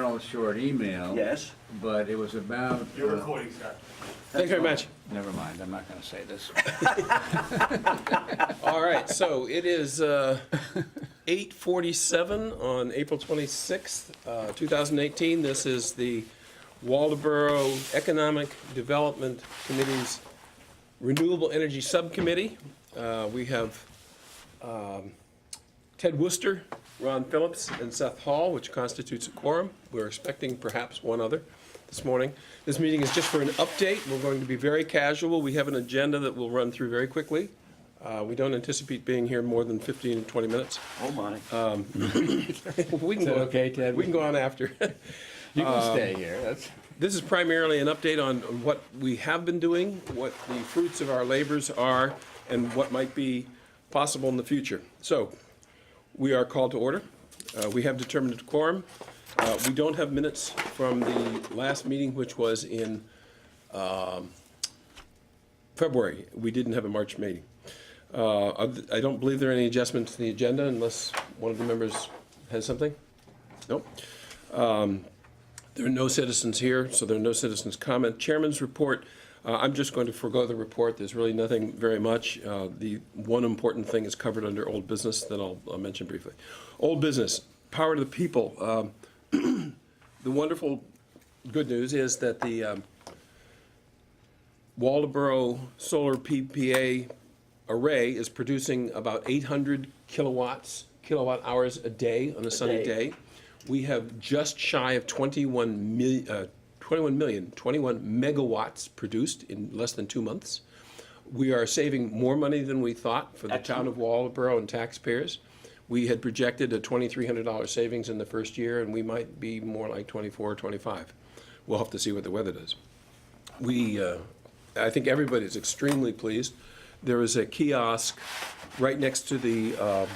a short email. Yes. But it was about. Your recording, Scott. Thanks very much. Never mind, I'm not gonna say this. All right, so it is 8:47 on April 26th, 2018. This is the Waldoboro Economic Development Committee's Renewable Energy Subcommittee. We have Ted Worcester, Ron Phillips, and Seth Hall, which constitutes a quorum. We're expecting perhaps one other this morning. This meeting is just for an update. We're going to be very casual. We have an agenda that we'll run through very quickly. We don't anticipate being here more than 15 to 20 minutes. Oh, my. We can Is that go, okay, Ted? we can go on after. You can stay here, that's. This is primarily an update on what we have been doing, what the fruits of our labors are, and what might be possible in the future. So, we are called to order. We have determined a quorum. We don't have minutes from the last meeting, which was in February. We didn't have a March meeting. I don't believe there are any adjustments to the agenda unless one of the members has something. Nope. There are no citizens here, so there are no citizens' comment. Chairman's report, I'm just going to forego the report. There's really nothing very much. The one important thing is covered under old business that I'll mention briefly. Old business, power to the people. The wonderful good news is that the Waldoboro Solar PPA array is producing about 800 kilowatt hours a day on a sunny day. We have just shy of 21 megawatts produced in less than 2 months. We are saving more money than we thought for the town of Waldoboro and taxpayers. We had projected a $2,300 savings in the first year, and we might be more like 24 or 25. We'll have to see what the weather does. I think everybody's extremely pleased. There is a kiosk right next to the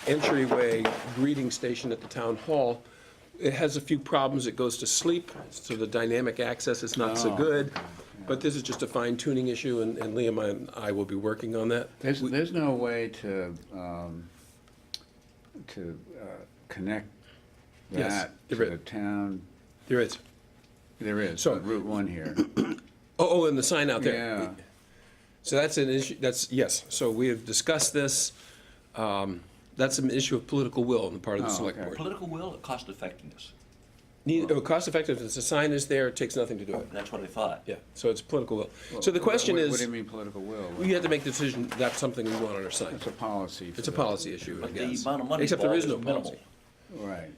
entryway greeting station at the town hall. It has a few problems. It goes to sleep, so the dynamic access is not so good. But this is just a fine-tuning issue, and Liam and I will be working on that. There's no way to connect Yes, that to there is. the town. There is. There is, So- Route 1 here. Oh, and the sign out there. Yeah. So that's an issue, yes. So we have discussed this. That's an issue of political will on the part of the select okay. board. Political will or cost effectiveness? Cost effectiveness, the sign is there, it takes nothing to do it. That's what I thought. Yeah, so it's political will. So the question What is, do you mean political will? we have to make the decision, that's something we want on our site. It's a policy. It's a policy issue, I But the guess. amount of money Except there is no involved is policy. Right.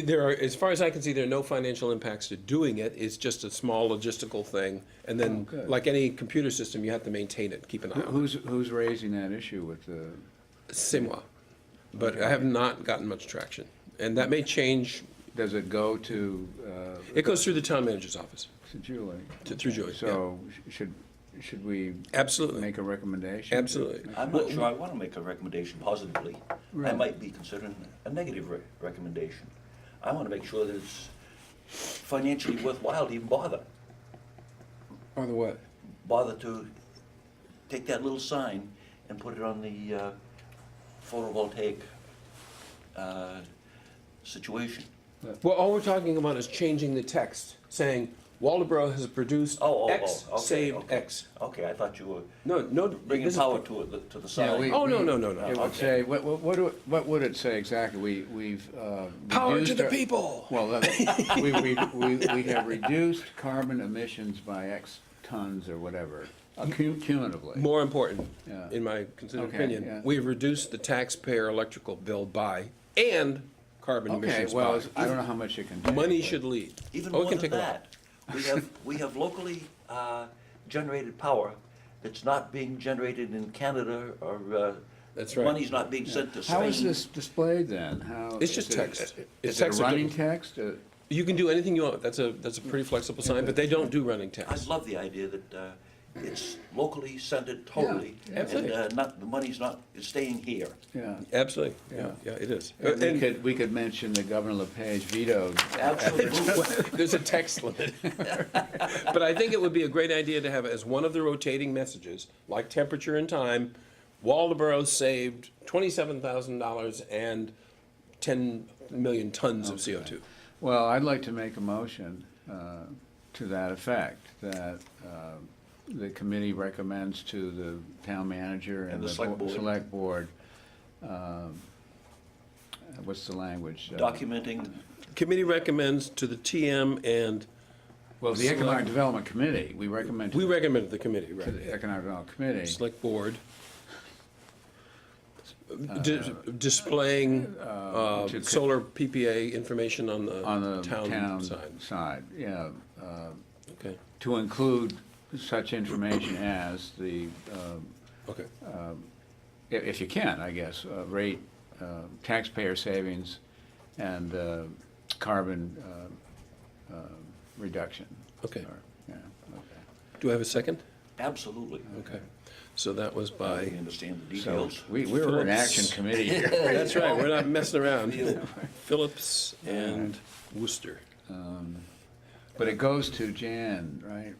There are, as far as I can see, there are no financial impacts to doing it. It's just a small logistical thing. And then, good. like any computer system, you have to maintain it, keep an eye on Who's raising that issue with the? it. Similar. But I have not gotten much traction. And that may change. Does it go to? It goes through the town manager's office, To Julie. through Julie, So should we Absolutely. make a recommendation? Absolutely. I'm not sure I want to make a recommendation positively. I Right. might be considering a negative recommendation. I want to make sure that it's financially worthwhile to even bother. Or the what? Bother to take that little sign and put it on the photovoltaic situation. Well, all we're talking about is changing the text, saying Waldoboro has produced X, okay, saved okay. X. Okay, I thought you were No, bringing this is- power to the sign. Oh, no. It would say, what would it say exactly? We've Power to reduced the our- people. Well, we have reduced carbon emissions by X tons or whatever, cumulatively. More important, Yeah. in my considered Okay, opinion, yeah. we've reduced the taxpayer electrical bill by, and carbon Okay, emissions well, by. I don't know how much it can take. Money but- should lead. Even Oh, it more can than take a lot. that, we have locally generated power that's not being generated in Canada or That's right. money's not being sent to Spain. How is this displayed then? How? It's just is it- text. Is It's it text a or running different- text? You can do anything you want. That's a pretty flexible sign, but they don't do running I text. love the idea that it's locally centered totally, Yeah, absolutely. and the money's not is staying here. Yeah. Absolutely, yeah, it is. And we could mention that Governor LePage vetoed. Absolutely. There's a text limit. But I think it would be a great idea to have as one of the rotating messages, like temperature and time, Waldoboro saved $27,000 and 10 million tons of CO2. Well, I'd like to make a motion to that effect, that the committee recommends to the town manager and And the the select board. select board, what's the language? Documenting, Committee recommends to the TM and, Well, the Economic Development Committee, we recommend we to recommend to the committee, the right? Economic Development Committee. Select board. Displaying to- solar PPA information on On the the town side. side, yeah, Okay, to include such information as the, okay. if you can, I guess, rate, taxpayer savings and carbon reduction. Okay. Or, yeah, okay. Do I have a second? absolutely. Okay. So that was I by, understand the So, details. we're an action committee here. that's right, we're not messing around. Yeah. Phillips and Worcester. But it goes to Jan, right?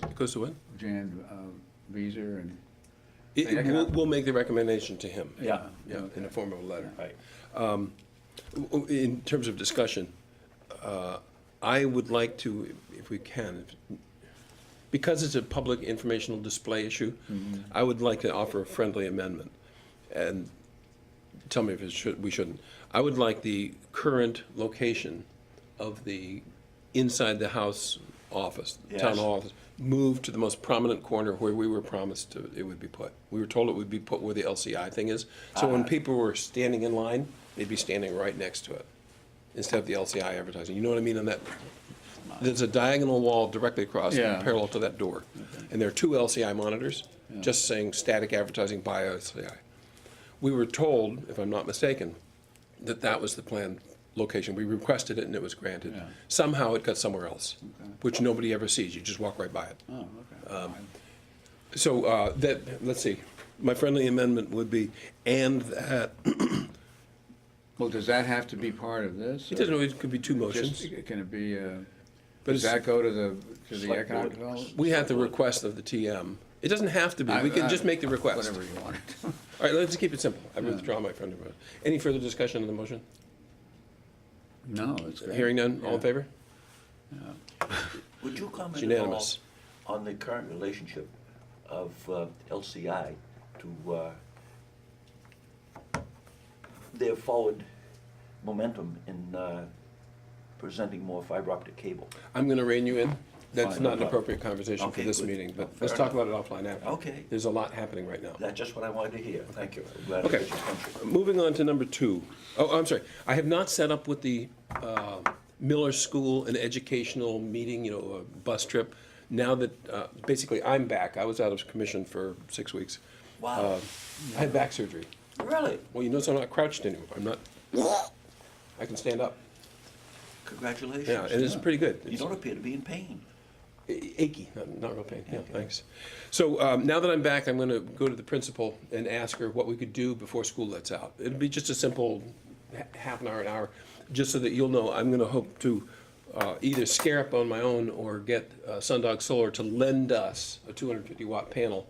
It goes to what? Jan Vieser and, We'll make the recommendation to him. Yeah. Yeah, in the form of a letter. Right. In terms of discussion, I would like to, if we can, because it's a public informational display issue, I would like to offer a friendly amendment. And tell me if we shouldn't. I would like the current location of the inside the house office, town Yes. hall office, moved to the most prominent corner where we were promised it would be put. We were told it would be put where the LCI thing is. So when people were standing in line, they'd be standing right next to it instead of the LCI advertising. You know what I mean on that? There's a diagonal wall directly across, Yeah. parallel to that door. And there are two LCI monitors, just saying static advertising by LCI. We were told, if I'm not mistaken, that that was the planned location. We requested it and it was granted. Yeah. Somehow it got somewhere else, which nobody ever sees. You just walk right by it. oh, okay. So let's see, my friendly amendment would be, and that, Well, does that have to be part of this? it doesn't, it could be two Just- motions. Can it be, But does it's- that go to the Select economic board. development? We have the request of the TM. It doesn't have to be, we can just make the request. Whatever you want. All right, let's keep it simple. I withdraw my friendly amendment. Any further discussion on the motion? No, it's great. Hearing none, all in Yeah. favor? Would you comment It's at all unanimous. on the current relationship of LCI to their forward momentum in presenting more fiber optic cable? I'm gonna rein you in. That's Fine, not no an problem. appropriate conversation for Okay, this good. meeting, but Fair let's talk enough. about it offline after. Okay. There's a lot happening right now. That's just what I wanted to hear. Thank you. I'm glad I Okay, got your attention. moving on to number 2. Oh, I'm sorry. I have not set up with the Miller School an educational meeting, a bus trip. Now that, basically, I'm back. I was out of commission for 6 weeks. Wow. I had back surgery. Really? Well, you notice I'm not crouched anymore. I'm not, I can stand up. Congratulations. Yeah, and it's pretty good. You don't appear to be in pain. Achy, not real pain. Yeah, thanks. So now that I'm back, I'm going to go to the principal and ask her what we could do before school lets out. It'll be just a simple half an hour, just so that you'll know. I'm going to hope to either scare up on my own or get Sundog Solar to lend us a 250-watt panel,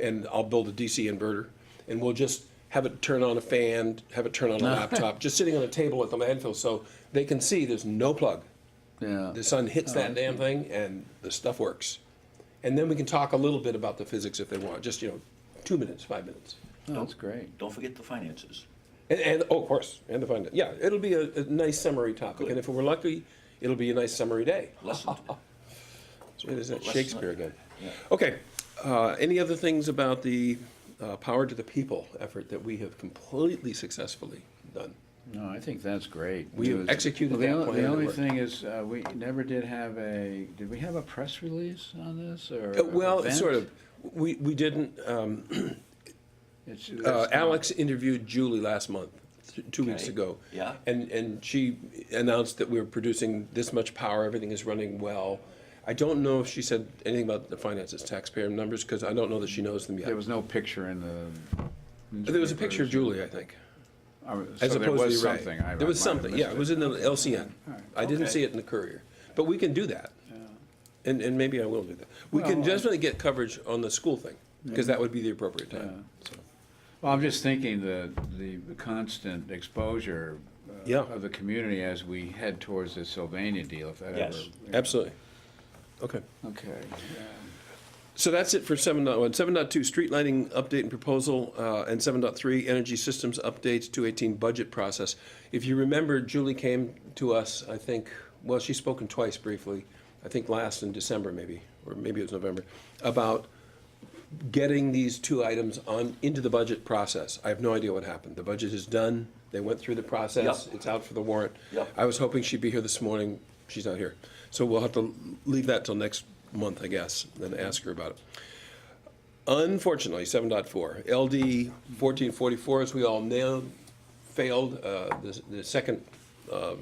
and I'll build a DC inverter, and we'll just have it turn on a fan, have it turn on a laptop, just sitting on a table at the landfill, so they can see there's no plug. Yeah. The sun hits that damn thing and the stuff works. And then we can talk a little bit about the physics if they want, just, 2 minutes, 5 minutes. Oh, that's great. Don't forget the finances. And oh, of course, and the fun. Yeah, it'll be a nice summary topic. Good. And if we're lucky, it'll be a nice summary day. Lesson. So it is that Lesson- Shakespeare again. Yeah. Okay, any other things about the Power to the People effort that we have completely successfully done? No, I think that's great. We have Because- executed well, the that only- plan The that only worked. thing is, we never did did we have a press release on this, or? Well, event? sort of. We didn't, It's Alex interviewed Julie last month, 2 weeks Okay. ago. Yeah. And she announced that we were producing this much power, everything is running well. I don't know if she said anything about the finances, taxpayer numbers, because I don't know that she knows them yet. There was no picture in the. There was a picture of Julie, I think, as So there opposed was to the array. something. I There was might have something, yeah, missed it was in the LCN. All right. I didn't Okay. see it in the Courier, but we can do that. And maybe I will do that. We can Well, definitely get coverage on the school thing, because that would be the appropriate time. So. Well, I'm just thinking the constant exposure Yeah. of the community as we head towards the Sylvania deal, if that ever. Yes. Absolutely. Okay. Okay. So that's it for 7.1. 7.2, street lighting update and proposal, and 7.3, energy systems updates, 218 budget process. If you remember, Julie came to us, I think, well, she's spoken twice briefly, I think last in December maybe, or maybe it was November, about getting these two items on into the budget process. I have no idea what happened. The budget is done. They went through the process. Yep. It's out for the warrant. Yep. I was hoping she'd be here this morning. She's not here. So we'll have to leave that till next month, I guess, and then ask her about it. Unfortunately, 7.4, LD 1444, as we all know, failed the second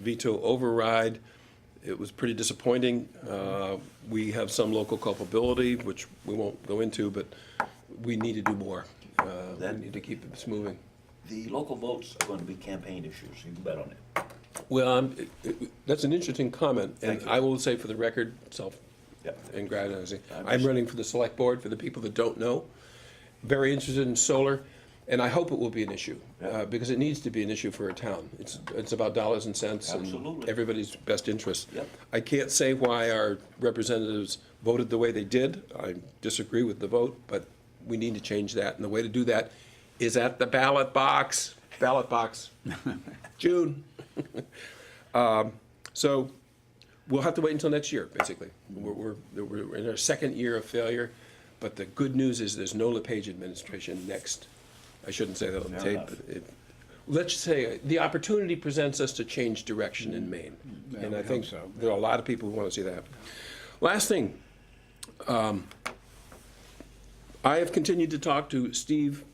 veto override. It was pretty disappointing. We have some local culpability, which we won't go into, but we need to do more. We need to keep this moving. The local votes are going to be campaign issues, you can bet on it. Well, that's an interesting comment, and Thank you. I will say for the record, Yep. self-aggrandizing, I'm I'm just- running for the select board, for the people that don't know. Very interested in solar, and I hope it will be an issue, Yeah. because it needs to be an issue for a town. It's about dollars and cents and Absolutely. everybody's best interest. Yep. I can't say why our representatives voted the way they did. I disagree with the vote, but we need to change that, and the way to do that is at the ballot box. Ballot box. June. So we'll have to wait until next year, basically. We're in our second year of failure, but the good news is there's no LePage administration next. I shouldn't say that on Fair tape, enough. but let's say the opportunity presents us to change direction in Maine. Yeah, And we I hope think so. there are a lot of people who want to see that happen. Last thing, I have continued to talk to Steve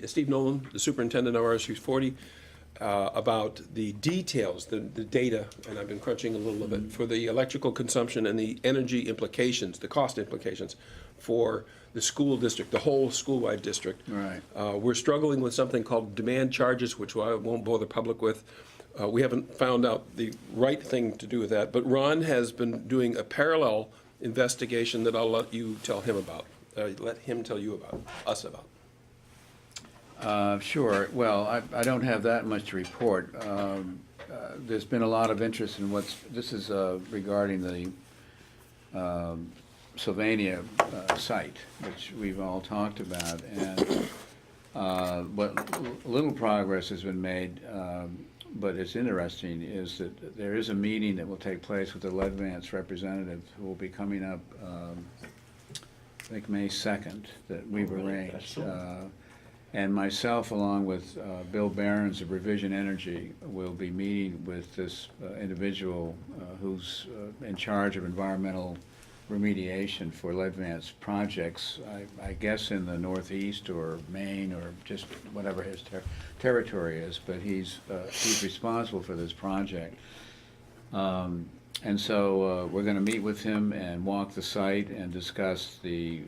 Steve Nolan, the superintendent of RSU 40, about the details, the data, and I've been crunching a little of it, for the electrical consumption and the energy implications, the cost implications for the school district, the whole school-wide district. Right. We're struggling with something called demand charges, which I won't bore the public with. We haven't found out the right thing to do with that, but Ron has been doing a parallel investigation that I'll let you tell him about. Let him tell you about, us about. Sure. Well, I don't have that much to report. There's been a lot of interest in this is regarding the Sylvania site, which we've all talked about. And what little progress has been made, but it's interesting, is that there is a meeting that will take place with the Leadvance representative who will be coming up, I think May 2nd, that we've really? arranged. That's soon. And myself, along with Bill Behrens of Revision Energy, will be meeting with this individual who's in charge of environmental remediation for Leadvance projects, I guess in the Northeast or Maine or just whatever his territory is, but he's responsible for this project. And so we're going to meet with him and walk the site and discuss a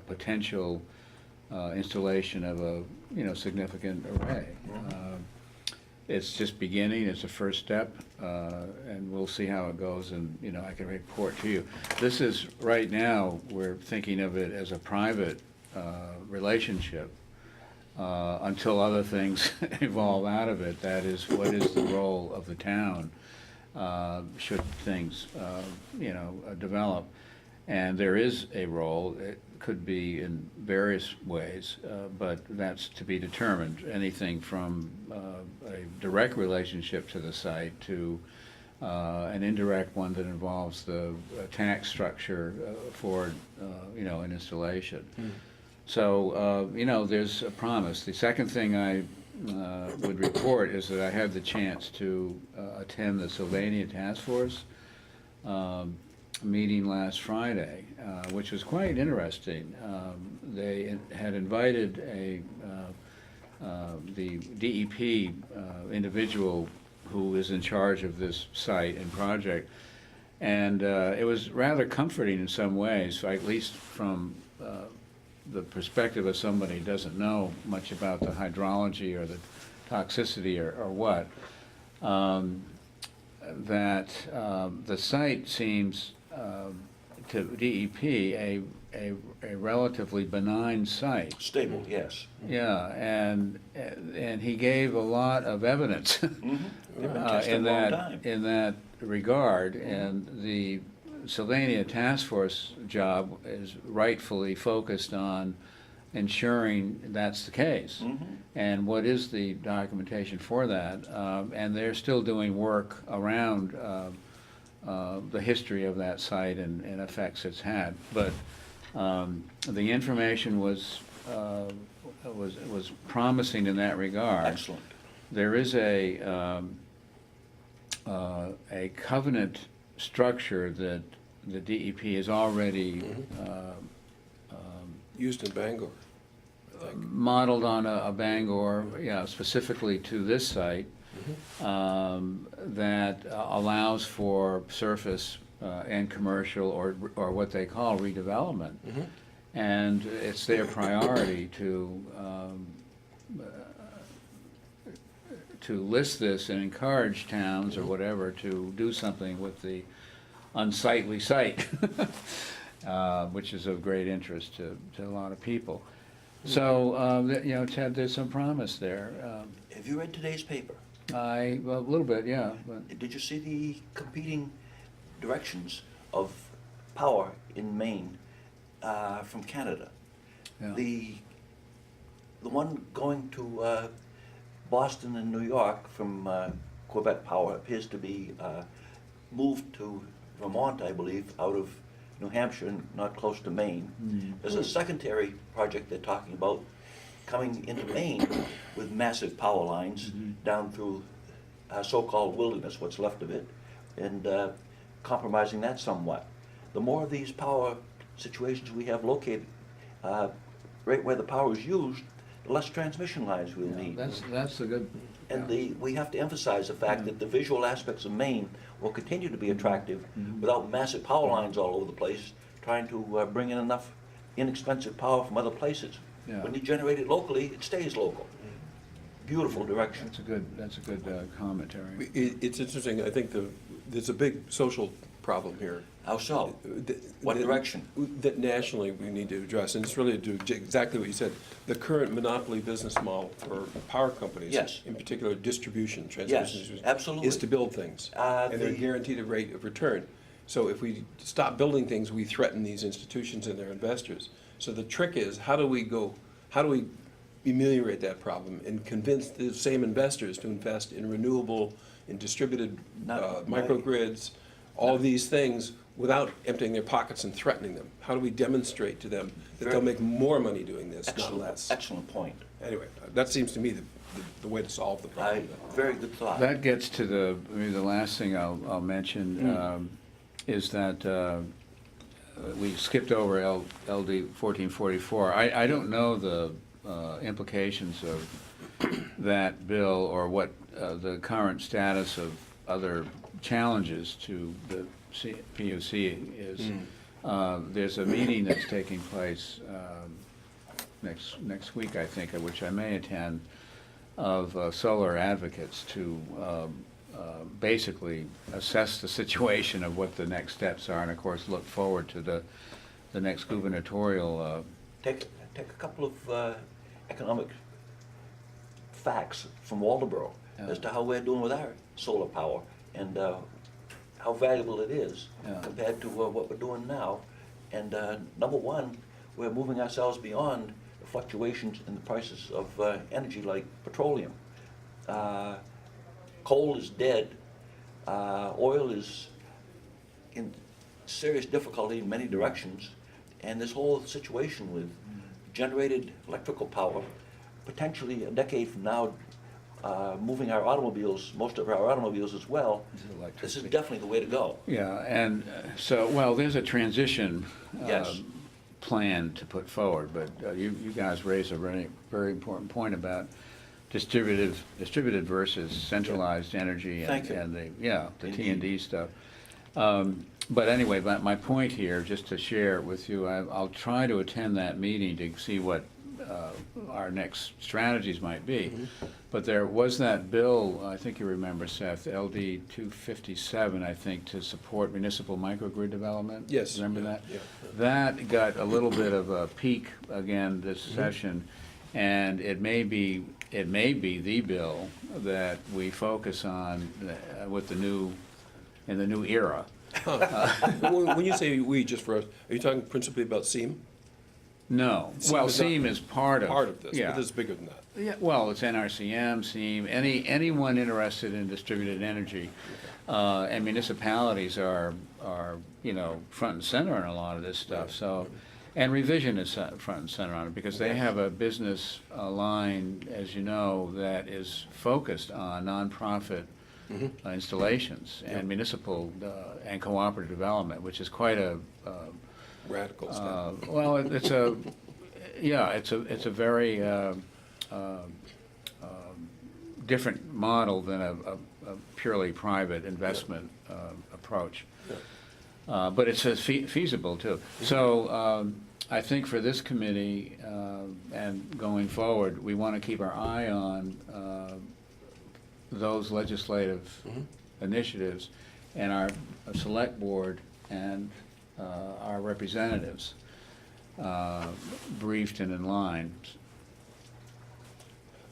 potential installation of a significant array. It's just beginning. It's a first step, and we'll see how it goes. And I can report to you. This is right now we're thinking of it as a private relationship until other things evolve out of it. That is, what is the role of the town should things develop? And there is a role. It could be in various ways, but that's to be determined. Anything from a direct relationship to the site to an indirect one that involves the tax structure for an installation. So there's a promise. The second thing I would report is that I had the chance to attend the Sylvania Task Force meeting last Friday, which was quite interesting. They had invited the DEP individual who is in charge of this site and project, and it was rather comforting in some ways, at least from the perspective of somebody who doesn't know much about the hydrology or the toxicity or what, that the site seems to DEP a relatively benign site. Stable, yes. Yeah, and he gave a lot of evidence Mm-hmm. They've been tested a long time. in that regard, and the Sylvania Task Force job is rightfully focused on ensuring that's the case. Mm-hmm. And what is the documentation for that? And they're still doing work around the history of that site and effects it's had. But the information was promising in that regard. Excellent. There is a covenant structure that the DEP is already Used in Bangor, I think. modeled on a Bangor, yeah, specifically to this site, that allows for surface and commercial or what they call redevelopment. And it's their priority to list this and encourage towns or whatever to do something with the unsightly site, which is of great interest to a lot of people. So, you know, Ted, there's some promise there. Have you read today's paper? Well, a little bit, yeah, but, Did you see the competing directions of power in Maine from Canada? yeah. The one going to Boston and New York from Quebec Power appears to be moved to Vermont, I believe, out of New Hampshire, not close to Maine. There's a secondary project they're talking about coming into Maine with massive power lines down through so-called wilderness, what's left of it, and compromising that somewhat. The more of these power situations we have located right where the power is used, the less transmission lines we'll need. That's a good, And yeah. we have to emphasize the fact that the visual aspects of Maine will continue to be attractive without massive power lines all over the place, trying to bring in enough inexpensive power from other places. Yeah. When you generate it locally, it stays local. Beautiful direction. That's a good commentary. It's interesting, I think there's a big social problem here. How so? That- What that- direction? That nationally we need to address, and it's really to do exactly what you said. The current monopoly business model for power companies. Yes. In particular, distribution, Yes, transmission. distribution, absolutely. Is to build things. And they're the- guaranteed a rate of return. So if we stop building things, we threaten these institutions and their investors. So the trick is, how do we ameliorate that problem and convince the same investors to invest in renewable, in distributed microgrids, all these things, without emptying their pockets and threatening them? How do we demonstrate to them that they'll make more money doing this, not less? Excellent point. Anyway, that seems to me the way to solve the problem. Very good thought. That gets to maybe the last thing I'll mention, is that we skipped over LD 1444. I don't know the implications of that bill or what the current status of other challenges to the PUC is. There's a meeting that's taking place next week, I think, at which I may attend, of solar advocates to basically assess the situation of what the next steps are, and of course look forward to the next gubernatorial. Take a couple of economic facts from Waldoboro as to how we're doing with our solar power and how valuable it is compared to what we're doing now. And number one, we're moving ourselves beyond the fluctuations in the prices of energy like petroleum. Coal is dead. Oil is in serious difficulty in many directions. And this whole situation with generated electrical power, potentially a decade from now, moving our automobiles, most of our automobiles as well, this is definitely the way to go. Yeah, and so, well, there's a transition Yes. plan to put forward, but you guys raise a very, very important point about distributed versus centralized energy Thank you. and the Indeed. T&D stuff. But anyway, my point here, just to share with you, I'll try to attend that meeting to see what our next strategies might be. But there was that bill, I think you remember, Seth, LD 257, I think, to support municipal microgrid development. Yes. Remember Yeah, that? yeah. That got a little bit of a peak again this session, and it may be the bill that we focus on with in the new era. When you say we, just for us, are you talking principally about SEAM? No, SEAM well, is not SEAM is part of. Part of this, Yeah. but this is bigger than that. Yeah, well, it's NRCM, SEAM, anyone interested in distributed energy, and municipalities are, front and center on a lot of this stuff, so, and Revision is front and center on it, because they have a business line, as you know, that is focused on nonprofit installations and municipal and cooperative development, which is quite a, Radical stuff. well, it's a very different model than a purely private investment approach. But it's feasible too. So I think for this committee and going forward, we want to keep our eye on those legislative initiatives and our select board and our representatives briefed and in line,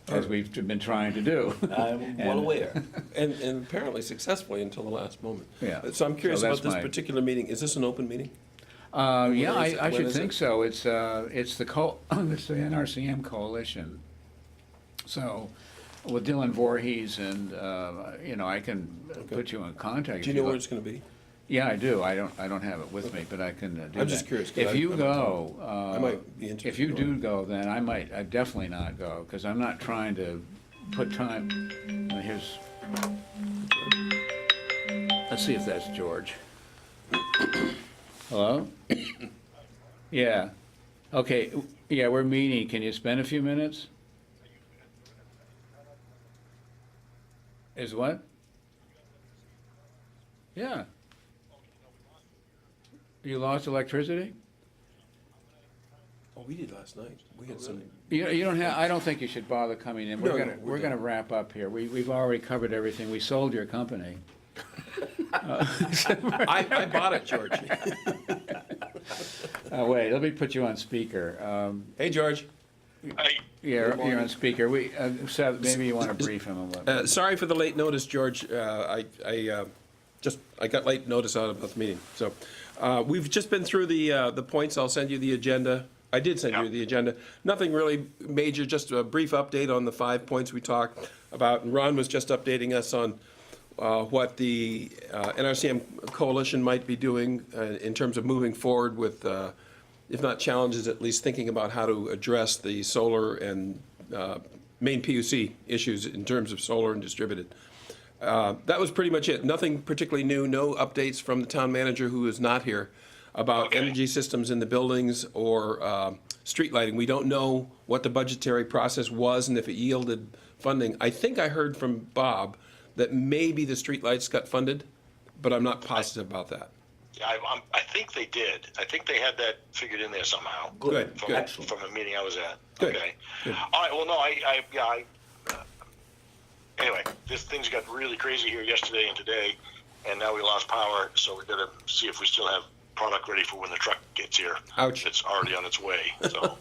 as we've been trying to do. I'm well aware. And apparently successfully until the last moment. Yeah. So I'm curious So about that's this my- particular meeting. Is this an open meeting? Yeah, When is it? I When should is think it? so. It's the it's the NRCM coalition. So with Dylan Voorhees and, I can put you in contact. Do you if know where like. it's going to be? Yeah, I do. I don't have it with me, but I can do that. I'm just curious, 'cause If you I'm go, I might be interested if you in do going. go, then I'd definitely not go, because I'm not trying to put time. Here's, let's see if that's George. Hello? Yeah. Okay, yeah, we're meeting. Can you spend a few minutes? Is what? Yeah. You lost electricity? Oh, we did last night. We had some. You don't have, I don't think you should bother coming in. No, We're no, we're gonna done. wrap up here. We've already covered everything. We sold your company. I bought it, George. Wait, let me put you on speaker. Hey, George. You're on speaker. Seth, maybe you wanna brief him on what. Sorry for the late notice, George. I got late notice out about the meeting. So we've just been through the points. I'll send you the agenda. I did send you the agenda. Nothing really major, just a brief update on the 5 points we talked about. And Ron was just updating us on what the NRCM coalition might be doing in terms of moving forward with, if not challenges, at least thinking about how to address the solar and main PUC issues in terms of solar and distributed. That was pretty much it. Nothing particularly new, no updates from the town manager, who is not here, about energy systems in the buildings or street lighting. We don't know what the budgetary process was and if it yielded funding. I think I heard from Bob that maybe the streetlights got funded, but I'm not positive about that. Yeah, I think they did. I think they had that figured in there somehow. Good, From, good. Excellent. from a meeting I was at. Good, Okay. good. All right. Well, no, anyway, this thing's got really crazy here yesterday and today, and now we lost power, so we got to see if we still have product ready for when the truck gets here. Ouch. It's already on its way. So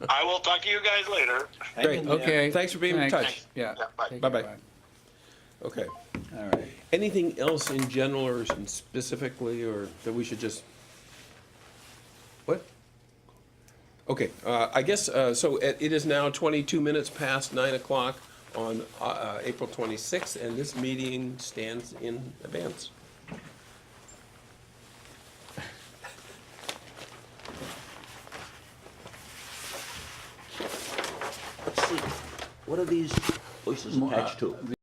I will talk to you guys later. Hang Great. in there. Okay. Thanks for being in touch. Yeah. Yeah, bye. Take care, Bye-bye. Okay. All right. Anything else in general or specifically, or that we should just, what? Okay, I guess, so it is now 22 minutes past 9 o'clock on April 26th, and this meeting stands in abeyance. Let's see, what are these voices attached to?